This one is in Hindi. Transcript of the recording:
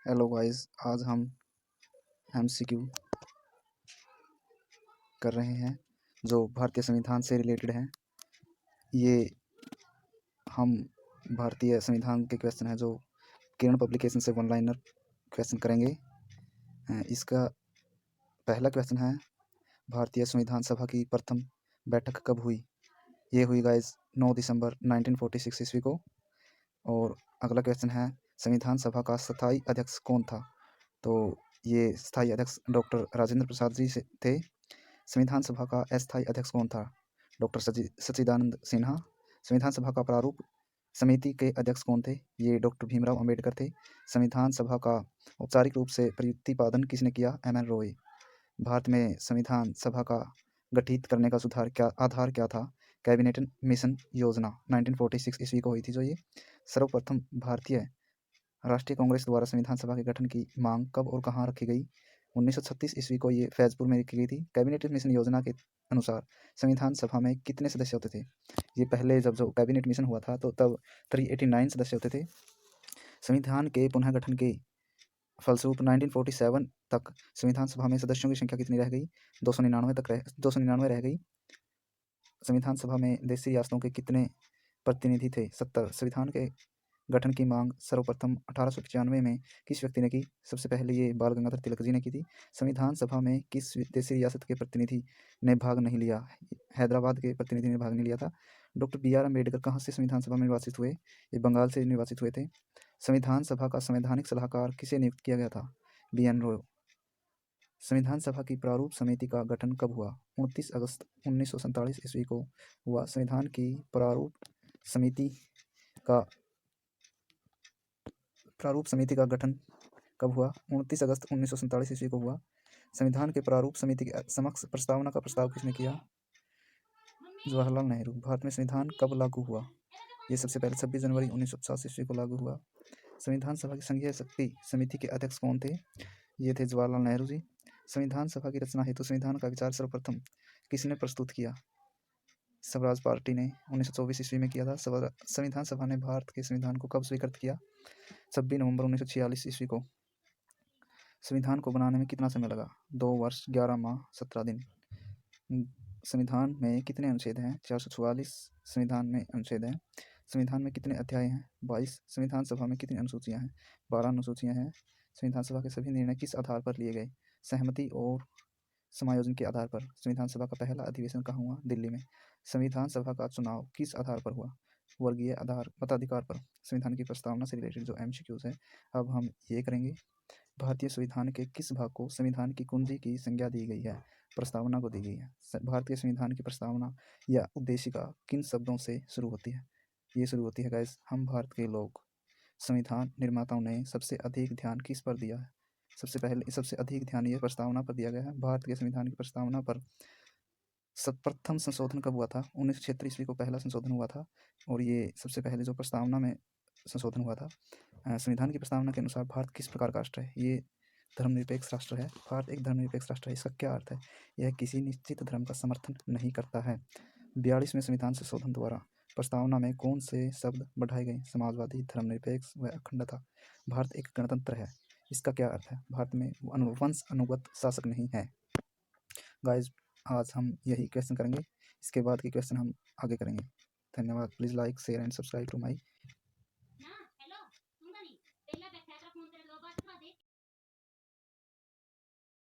हेलो गाइस, आज हम एमसीक्यू कर रहे हैं जो भारतीय संविधान से रिलेटेड हैं। ये हम भारतीय संविधान के क्वेश्चन हैं जो किरण पब्लिकेशन से वन लाइनर क्वेश्चन करेंगे। इसका पहला क्वेश्चन है, भारतीय संविधान सभा की प्रथम बैठक कब हुई? ये हुई गाइस 9 दिसंबर 1946 ईस्वी को। और अगला क्वेश्चन है, संविधान सभा का स्थायी अध्यक्ष कौन था? तो ये स्थायी अध्यक्ष डॉक्टर राजेंद्र प्रसाद जी से थे। संविधान सभा का अस्थायी अध्यक्ष कौन था? डॉक्टर सच्चिदानंद सिन्हा। संविधान सभा का प्रारूप समिति के अध्यक्ष कौन थे? ये डॉक्टर भीमराव अंबेडकर थे। संविधान सभा का औपचारिक रूप से प्रतिपादन किसने किया? M N Roy. भारत में संविधान सभा का गठित करने का आधार क्या था? कैबिनेट मिशन योजना 1946 ईस्वी को हुई थी। जो ये सर्वप्रथम भारतीय राष्ट्रीय कांग्रेस द्वारा संविधान सभा के गठन की मांग कब और कहाँ रखी गई? 1936 ईस्वी को ये फैजपुर में रखी गई थी। कैबिनेट मिशन योजना के अनुसार संविधान सभा में कितने सदस्य होते थे? ये पहले जब जो कैबिनेट मिशन हुआ था तो तब 389 सदस्य होते थे। संविधान के पुनः गठन के फलस्वरूप 1947 तक संविधान सभा में सदस्यों की संख्या कितनी रह गई? 299 रह गई। संविधान सभा में देशी रियासतों के कितने प्रतिनिधि थे? 70। संविधान के गठन की मांग सर्वप्रथम 1895 में किस व्यक्ति ने की? सबसे पहले ये बाल गंगाधर तिलक जी ने की थी। संविधान सभा में किस देशी रियासत के प्रतिनिधि ने भाग नहीं लिया? हैदराबाद के प्रतिनिधि ने भाग नहीं लिया था। डॉक्टर बी आर अम्बेडकर कहाँ से संविधान सभा में निर्वाचित हुए? ये बंगाल से निर्वाचित हुए थे। संविधान सभा का संवैधानिक सलाहकार किसे नियुक्त किया गया था? बी एन रॉय। संविधान सभा की प्रारूप समिति का गठन कब हुआ? 29 अगस्त 1947 ईस्वी को हुआ। संविधान की प्रारूप समिति का गठन कब हुआ? 29 अगस्त 1947 ईस्वी को हुआ। संविधान के प्रारूप समिति के समक्ष प्रस्तावना का प्रस्ताव किसने किया? जवाहरलाल नेहरू। भारत में संविधान कब लागू हुआ? ये सबसे पहले 26 जनवरी 1950 ईस्वी को लागू हुआ। संविधान सभा की संघीय शक्ति समिति के अध्यक्ष कौन थे? ये थे जवाहरलाल नेहरू जी। संविधान सभा की रचना हेतु संविधान का विचार सर्वप्रथम किसने प्रस्तुत किया? स्वराज पार्टी ने 1924 ईस्वी में किया था। संविधान सभा ने भारत के संविधान को कब स्वीकृत किया? 26 नवंबर 1946 ईस्वी को। संविधान को बनाने में कितना समय लगा? 2 वर्ष 11 माह 17 दिन। संविधान में कितने अनुच्छेद हैं? 444 संविधान में अनुच्छेद हैं। संविधान में कितने अध्याय हैं? 22। संविधान सभा में कितनी अनुसूचियां हैं? 12 अनुसूचियां हैं। संविधान सभा के सभी निर्णय किस आधार पर लिए गए? सहमति और समायोजन के आधार पर। संविधान सभा का पहला अधिवेशन कहाँ हुआ? दिल्ली में। संविधान सभा का चुनाव किस आधार पर हुआ? वर्गीय मताधिकार पर। संविधान की प्रस्तावना से रिलेटेड जो एमसीक्यूज है अब हम ये करेंगे। भारतीय संविधान के किस भाग को संविधान की कुंजी की संज्ञा दी गई है? प्रस्तावना को दी गई है। भारतीय संविधान की प्रस्तावना या उद्देशिका किन शब्दों से शुरू होती है? ये शुरू होती है गाइस, हम भारत के लोग। संविधान निर्माताओं ने सबसे अधिक ध्यान किस पर दिया है? सबसे अधिक ध्यान ये प्रस्तावना पर दिया गया है। भारत के संविधान की प्रस्तावना पर प्रथम संशोधन कब हुआ था? 1976 ईस्वी को पहला संशोधन हुआ था। और ये सबसे पहले जो प्रस्तावना में संशोधन हुआ था। संविधान की प्रस्तावना के अनुसार भारत किस प्रकार का राष्ट्र है? ये धर्मनिरपेक्ष राष्ट्र है। भारत एक धर्मनिरपेक्ष राष्ट्र है। इसका क्या अर्थ है? यह किसी निश्चित धर्म का समर्थन नहीं करता है। 42वें संविधान संशोधन द्वारा प्रस्तावना में कौन से शब्द बढ़ाए गए? समाजवादी, धर्मनिरपेक्ष व अखंडता। भारत एक गणतंत्र है। इसका क्या अर्थ है? भारत में वंश अनुगत शासक नहीं है। गाइज, आज हम यही क्वेश्चन करेंगे। इसके बाद के क्वेश्चन हम आगे करेंगे। धन्यवाद। Please like, share and subscribe to my